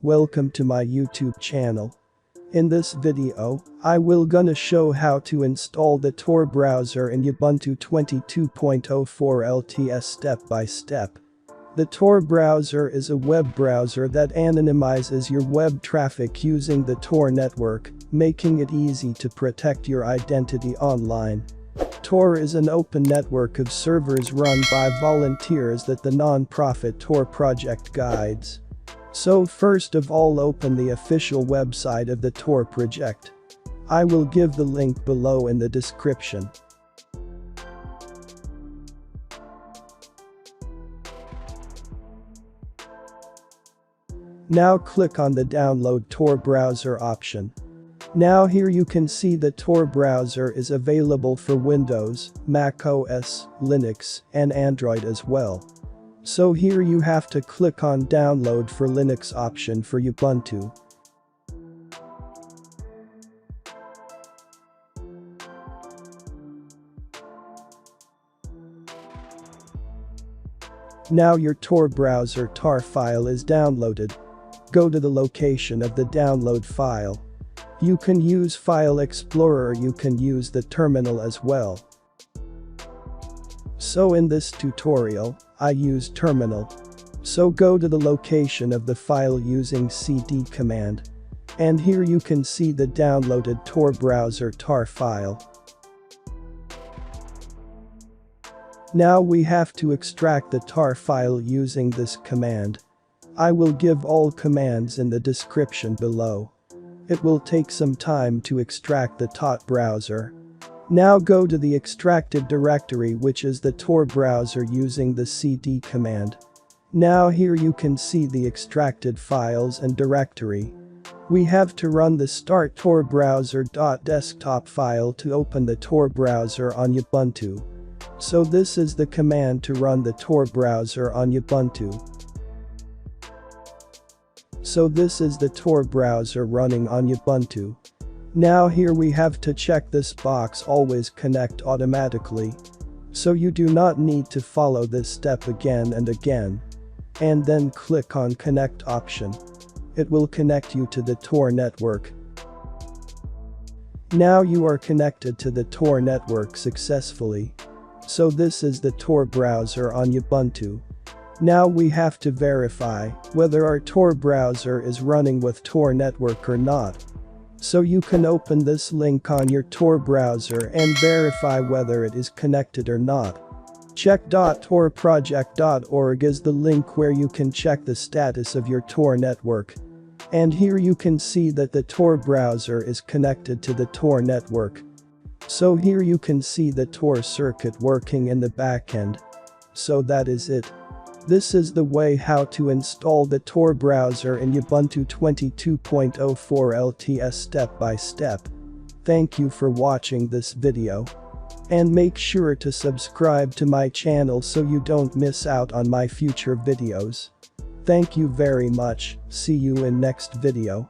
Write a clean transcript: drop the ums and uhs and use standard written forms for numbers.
Welcome to my YouTube channel. In this video, I will gonna show how to install the Tor browser in Ubuntu 22.04 LTS step by step. The Tor browser is a web browser that anonymizes your web traffic using the Tor network, making it easy to protect your identity online. Tor is an open network of servers run by volunteers that the non-profit Tor project guides. So first of all, open the official website of the Tor project. I will give the link below in the description. Now click on the Download Tor Browser option. Now here you can see the Tor browser is available for Windows, Mac OS, Linux, and Android as well. So here you have to click on Download for Linux option for Ubuntu. Now your Tor browser tar file is downloaded. Go to the location of the download file. You can use File Explorer or you can use the terminal as well. So in this tutorial, I use terminal. So go to the location of the file using cd command. And here you can see the downloaded Tor browser tar file. Now we have to extract the tar file using this command. I will give all commands in the description below. It will take some time to extract the Tor browser. Now go to the extracted directory, which is the Tor browser, using the cd command. Now here you can see the extracted files and directory. We have to run the start-tor-browser.desktop file to open the Tor browser on Ubuntu. So this is the command to run the Tor browser on Ubuntu. So this is the Tor browser running on Ubuntu. Now here we have to check this box, always connect automatically. So you do not need to follow this step again and again. And then click on Connect option. It will connect you to the Tor network. Now you are connected to the Tor network successfully. So this is the Tor browser on Ubuntu. Now we have to verify whether our Tor browser is running with Tor network or not. So you can open this link on your Tor browser and verify whether it is connected or not. Check.torproject.org is the link where you can check the status of your Tor network. And here you can see that the Tor browser is connected to the Tor network. So here you can see the Tor circuit working in the backend. So that is it. This is the way how to install the Tor browser in Ubuntu 22.04 LTS step by step. Thank you for watching this video. And make sure to subscribe to my channel so you don't miss out on my future videos. Thank you very much. See you in next video.